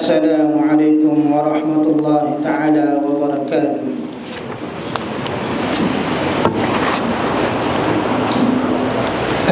السلام عليكم ورحمة الله تعالى وبركاته.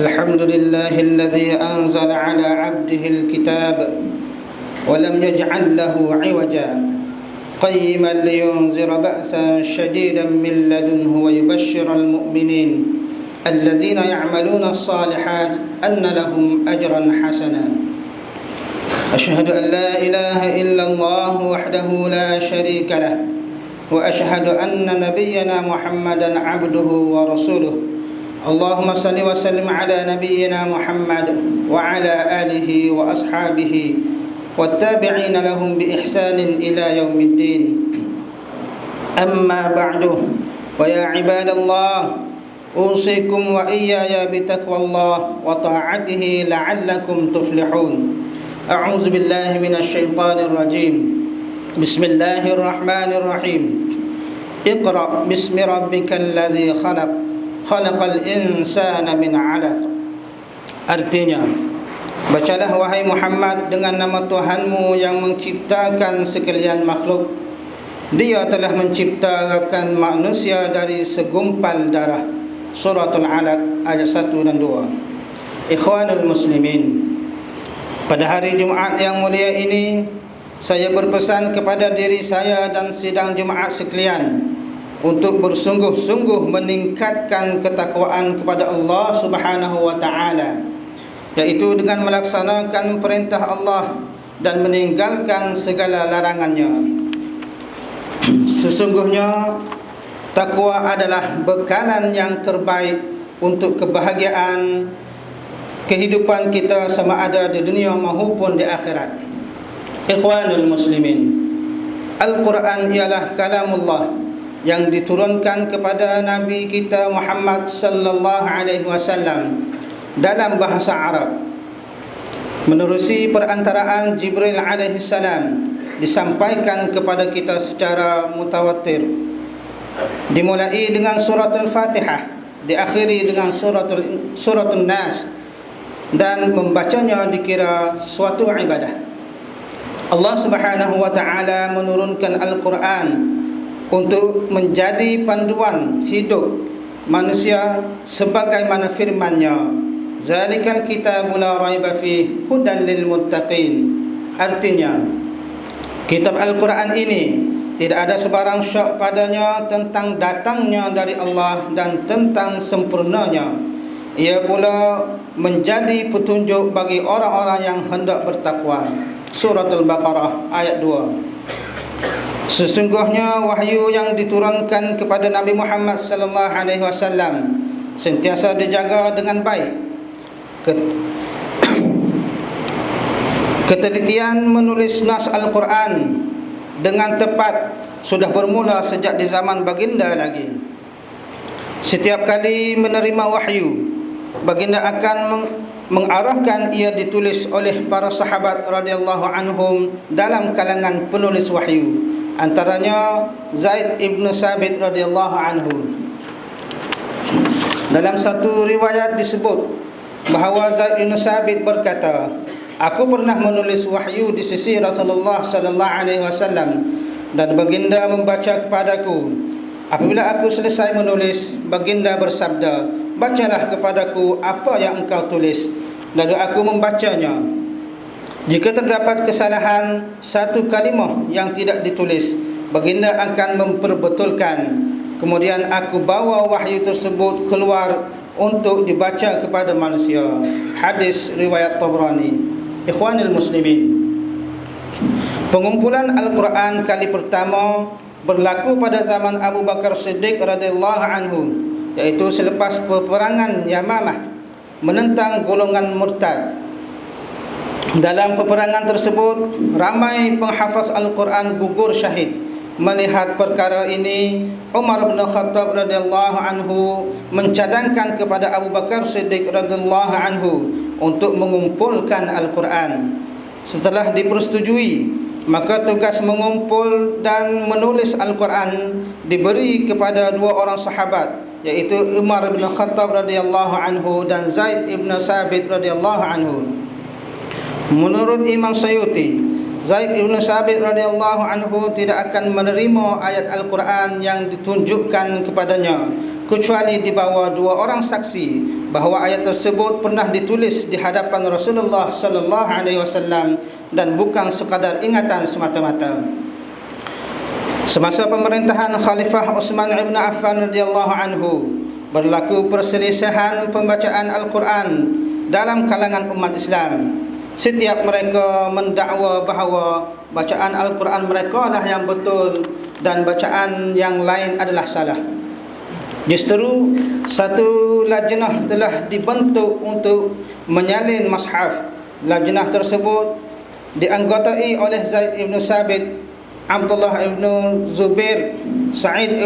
الحمد لله الذي أنزل على عبده الكتاب ولم يجعل له عوجا قيما لينذر بأسا شديدا من لدنه ويبشر المؤمنين الذين يعملون الصالحات أن لهم أجرا حسنا. أشهد أن لا إله إلا الله وحده لا شريك له وأشهد أن نبينا محمدا عبده ورسوله. اللهم صل وسلم على نبينا محمد وعلى آله وأصحابه والتابعين لهم بإحسان إلى يوم الدين. أما بعد، ويا عباد الله، أوصيكم وإياي بتقوى الله وطاعته لعلكم تفلحون. أعوذ بالله من الشيطان الرجيم. بسم الله الرحمن الرحيم. اقرأ باسم ربك الذي خلق خلق الإنسان من علق. Artinya, bacalah wahai Muhammad dengan nama Tuhanmu yang menciptakan sekalian makhluk. Dia telah menciptakan manusia dari segumpal darah. Suratul Alaq ayat 1 dan 2. Ikhwanul muslimin, pada hari Jumaat yang mulia ini, saya berpesan kepada diri saya dan sidang Jumaat sekalian untuk bersungguh-sungguh meningkatkan ketakwaan kepada Allah Subhanahu wa taala, yaitu dengan melaksanakan perintah Allah dan meninggalkan segala larangannya. Sesungguhnya takwa adalah bekalan yang terbaik untuk kebahagiaan kehidupan kita sama ada di dunia maupun di akhirat. Ikhwanul muslimin, Al-Quran ialah kalamullah yang diturunkan kepada Nabi kita Muhammad sallallahu alaihi wasallam dalam bahasa Arab, menerusi perantaraan Jibril alaihi salam, disampaikan kepada kita secara mutawatir, dimulai dengan surat Al-Fatihah, diakhiri dengan suratul Nas, dan membacanya dikira suatu ibadah. Allah Subhanahu wa taala menurunkan Al-Quran untuk menjadi panduan hidup manusia sebagaimana firman-Nya, zalikal kitabu la raiba fihi hudan lil muttaqin. Artinya, kitab Al-Quran ini tidak ada sebarang syak padanya tentang datangnya dari Allah dan tentang sempurnanya. Ia pula menjadi petunjuk bagi orang-orang yang hendak bertakwa. Surah Al-Baqarah ayat 2. Sesungguhnya wahyu yang diturunkan kepada Nabi Muhammad sallallahu alaihi wasallam sentiasa dijaga dengan baik. Ketelitian menulis nas Al-Quran dengan tepat sudah bermula sejak di zaman baginda lagi. Setiap kali menerima wahyu, baginda akan mengarahkan ia ditulis oleh para sahabat radhiyallahu anhum dalam kalangan penulis wahyu, antaranya Zaid ibn Sabit radhiyallahu anhu. Dalam satu riwayat disebut bahawa Zaid ibn Sabit berkata, aku pernah menulis wahyu di sisi Rasulullah sallallahu alaihi wasallam dan baginda membaca kepadaku. Apabila aku selesai menulis, baginda bersabda, bacalah kepadaku apa yang engkau tulis. Lalu aku membacanya. Jika terdapat kesalahan satu kalimah yang tidak ditulis, baginda akan memperbetulkan. Kemudian aku bawa wahyu tersebut keluar untuk dibaca kepada manusia. Hadis riwayat Tabrani. Ikhwanul muslimin, pengumpulan Al-Quran kali pertama berlaku pada zaman Abu Bakar Siddiq radhiyallahu anhu, yaitu selepas peperangan Yamamah menentang golongan murtad. Dalam peperangan tersebut, ramai penghafaz Al-Quran gugur syahid. Melihat perkara ini, Umar bin Khattab radhiyallahu anhu mencadangkan kepada Abu Bakar Siddiq radhiyallahu anhu untuk mengumpulkan Al-Quran. Setelah dipersetujui, maka tugas mengumpul dan menulis Al-Quran diberi kepada dua orang sahabat, yaitu Umar bin Khattab radhiyallahu anhu dan Zaid ibn Sabit radhiyallahu anhu. Menurut Imam Suyuti, Zaid ibn Sabit radhiyallahu anhu tidak akan menerima ayat Al-Quran yang ditunjukkan kepadanya kecuali di bawah dua orang saksi bahawa ayat tersebut pernah ditulis di hadapan Rasulullah sallallahu alaihi wasallam dan bukan sekadar ingatan semata-mata. Semasa pemerintahan Khalifah Utsman bin Affan radhiyallahu anhu, berlaku perselisihan pembacaan Al-Quran dalam kalangan umat Islam. Setiap mereka mendakwa bahawa bacaan Al-Quran mereka lah yang betul dan bacaan yang lain adalah salah. Justru satu lajnah telah dibentuk untuk menyalin mushaf. Lajnah tersebut dianggotai oleh Zaid ibn Sabit, Abdullah ibn Zubair, Sa'id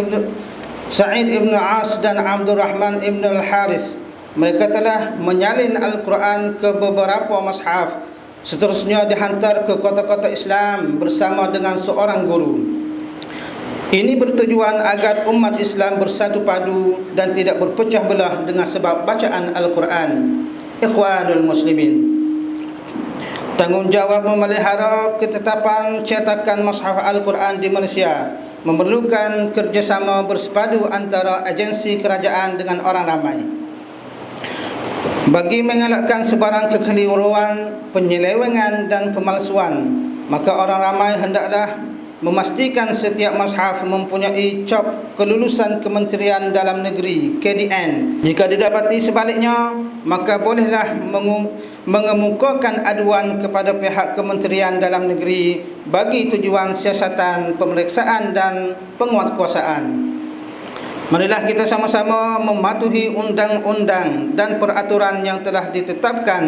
ibn As dan Abdul Rahman ibn Al-Haris. Mereka telah menyalin Al-Quran ke beberapa mushaf. Seterusnya dihantar ke kota-kota Islam bersama dengan seorang guru. Ini bertujuan agar umat Islam bersatu padu dan tidak berpecah belah dengan sebab bacaan Al-Quran. Ikhwanul Muslimin, tanggungjawab memelihara ketetapan cetakan mushaf Al-Quran di Malaysia memerlukan kerjasama bersepadu antara agensi kerajaan dengan orang ramai. Bagi mengelakkan sebarang kekeliruan, penyelewengan dan pemalsuan, maka orang ramai hendaklah memastikan setiap mushaf mempunyai cop kelulusan Kementerian Dalam Negeri (KDN). Jika didapati sebaliknya, maka bolehlah mengemukakan aduan kepada pihak Kementerian Dalam Negeri bagi tujuan siasatan, pemeriksaan dan penguatkuasaan. Marilah kita sama-sama mematuhi undang-undang dan peraturan yang telah ditetapkan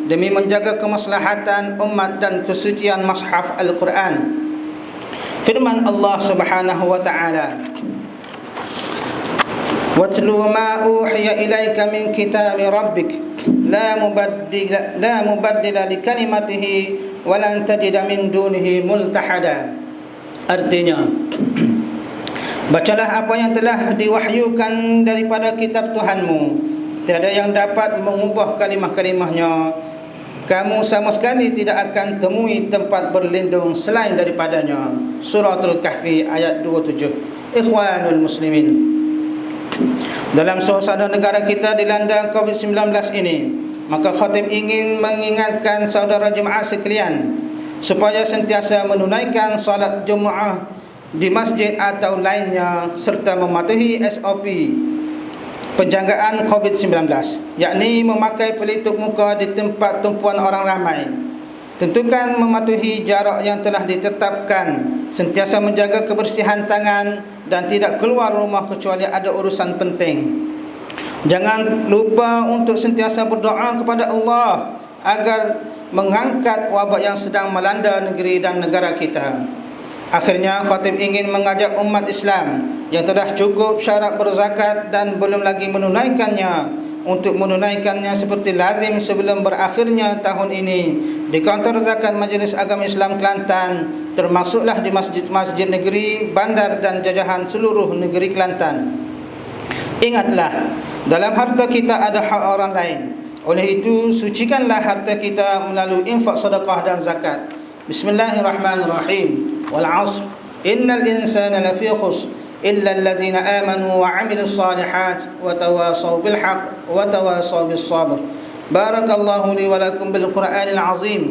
demi menjaga kemaslahatan umat dan kesucian mushaf Al-Quran. Firman Allah Subhanahu wa taala, "Watlu ma uhiya ilaika min kitabi rabbik la mubaddila li kalimatihi wa lan tajida min dunihi multahada." Artinya, bacalah apa yang telah diwahyukan daripada kitab Tuhanmu. Tiada yang dapat mengubah kalimah-kalimahnya. Kamu sama sekali tidak akan temui tempat berlindung selain daripadanya. Suratul Kahfi ayat 27. Ikhwanul Muslimin, dalam suasana negara kita dilanda COVID-19 ini, maka khatib ingin mengingatkan saudara jemaah sekalian supaya sentiasa menunaikan solat Jumaat di masjid atau lainnya serta mematuhi SOP penjagaan COVID-19, yakni memakai pelitup muka di tempat tumpuan orang ramai, tentukan mematuhi jarak yang telah ditetapkan, sentiasa menjaga kebersihan tangan dan tidak keluar rumah kecuali ada urusan penting. Jangan lupa untuk sentiasa berdoa kepada Allah agar mengangkat wabak yang sedang melanda negeri dan negara kita. Akhirnya, khatib ingin mengajak umat Islam yang telah cukup syarat berzakat dan belum lagi menunaikannya untuk menunaikannya seperti lazim sebelum berakhirnya tahun ini di kaunter zakat Majlis Agama Islam Kelantan, termasuklah di masjid-masjid negeri, bandar dan jajahan seluruh negeri Kelantan. Ingatlah, dalam harta kita ada hak orang lain. Oleh itu, sucikanlah harta kita melalui infak, sedekah dan zakat. Bismillahirrahmanirrahim. Wal 'asr, innal insana lafi khusr illa allazina amanu wa 'amilus solihat wa tawasaw bil haqq wa tawasaw bis sabr. Barakallahu li wa lakum bil Qur'anil 'azim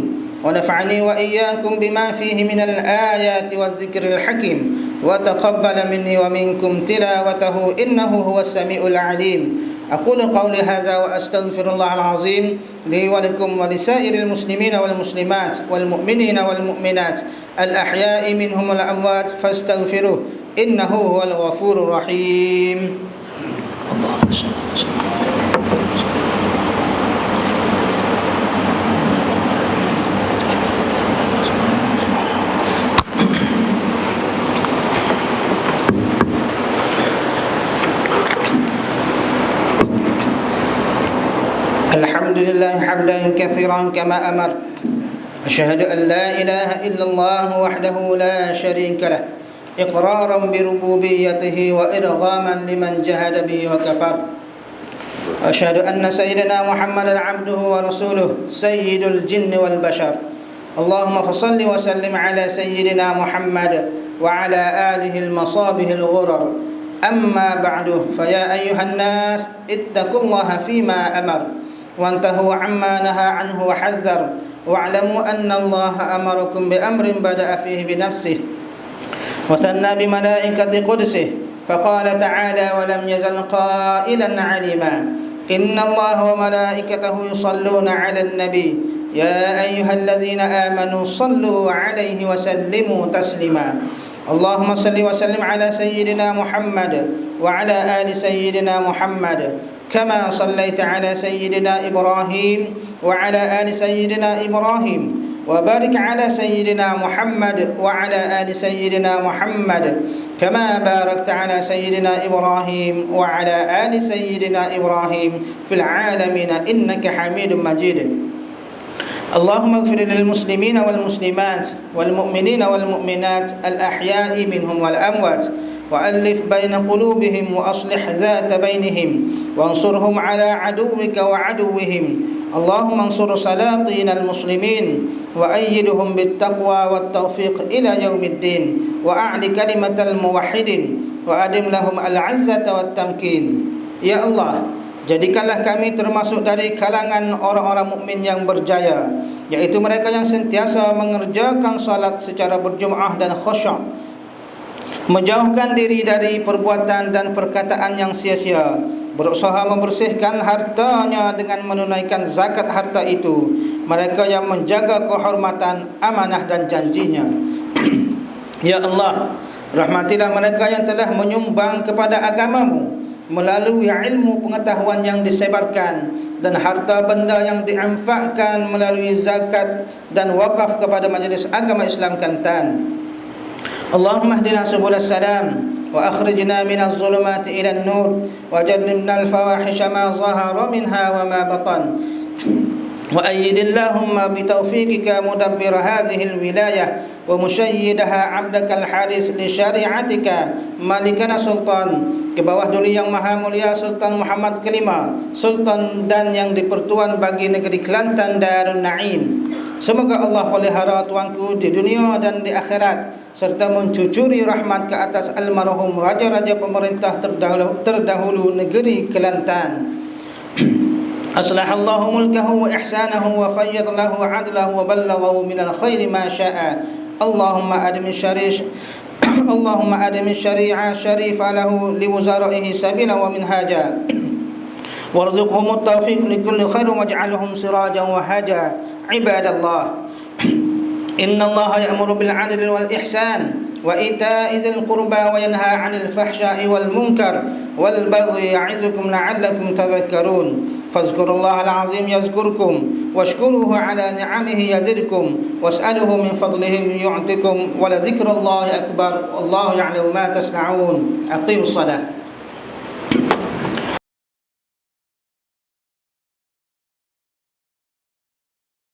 wa nafa'ani wa iyyakum bima fihi minal ayati waz zikril hakim wa taqabbala minni wa minkum tilawatahu innahu huwas samiul 'alim. أقول قولي هذا وأستغفر الله العظيم لي ولكم ولسائر المسلمين والمسلمات والمؤمنين والمؤمنات الأحياء منهم والأموات فاستغفروه إنه هو الغفور الرحيم. اللهم صل وسلم. الحمد لله حمدا كثيرا كما أمر. أشهد أن لا إله إلا الله وحده لا شريك له إقرارا بربوبيته وإرغاما لمن جهد به وكفر. أشهد أن سيدنا محمدا عبده ورسوله سيد الجن والبشر اللهم فصل وسلم على سيدنا محمد وعلى آله المصابه الغرر. أما بعد، فيا أيها الناس اتقوا الله فيما أمر وانتهوا عما نهى عنه وحذر، واعلموا أن الله أمركم بأمر بدأ فيه بنفسه وثنى بملائكة قدسه، فقال تعالى: ولم يزل قائلا عليما: إن الله وملائكته يصلون على النبي يا أيها الذين آمنوا صلوا عليه وسلموا تسليما. اللهم صل وسلم على سيدنا محمد وعلى آل سيدنا محمد كما صليت على سيدنا إبراهيم وعلى آل سيدنا إبراهيم، وبارك على سيدنا محمد وعلى آل سيدنا محمد كما باركت على سيدنا إبراهيم وعلى آل سيدنا إبراهيم في العالمين إنك حميد مجيد. اللهم اغفر للمسلمين والمسلمات والمؤمنين والمؤمنات الأحياء منهم والأموات، وألف بين قلوبهم وأصلح ذات بينهم، وانصرهم على عدوك وعدوهم. اللهم انصر سلاطين المسلمين وأيدهم بالتقوى والتوفيق إلى يوم الدين، وأعل كلمة الموحدين، وأدم لهم العزة والتمكين. Ya Allah, jadikanlah kami termasuk dari kalangan orang-orang mukmin yang berjaya, yaitu mereka yang sentiasa mengerjakan salat secara berjemaah dan khusyuk, menjauhkan diri dari perbuatan dan perkataan yang sia-sia, berusaha membersihkan hartanya dengan menunaikan zakat harta itu, mereka yang menjaga kehormatan, amanah dan janjinya. Ya Allah, rahmatilah mereka yang telah menyumbang kepada agamamu melalui ilmu pengetahuan yang disebarkan dan harta benda yang diinfakkan melalui zakat dan wakaf kepada Majlis Agama Islam Kelantan. Allahumma hdina subulas salam wa akhrijna minaz zulumati ilan nur wa jannibna al-fawahisha ma zahara minha wa ma batan. وأيد اللهم بتوفيقك مدبر هذه الولاية ومشيدها عبدك الحارس لشريعتك مالكنا سلطان, ke bawah duli yang maha mulia Sultan Muhammad Kelima, Sultan dan yang dipertuan bagi negeri Kelantan Darun Naim. Semoga Allah pelihara tuanku di dunia dan di akhirat, serta mencucuri rahmat ke atas almarhum raja-raja pemerintah terdahulu negeri Kelantan. أصلح الله ملكه وإحسانه وفيض له عدله وبلغه من الخير ما شاء. اللهم أدم الشريعة شريفة له لوزرائه سبيلا ومنهاجا، وارزقهم التوفيق لكل خير واجعلهم سراجا وهاجا. عباد الله، إن الله يأمر بالعدل والإحسان وإيتاء ذي القربى وينهى عن الفحشاء والمنكر والبغي يعظكم لعلكم تذكرون. فاذكروا الله العظيم يذكركم واشكروه على نعمه يزدكم واسألوه من فضله يعطكم ولذكر الله أكبر والله يعلم ما تصنعون. أقيموا الصلاة.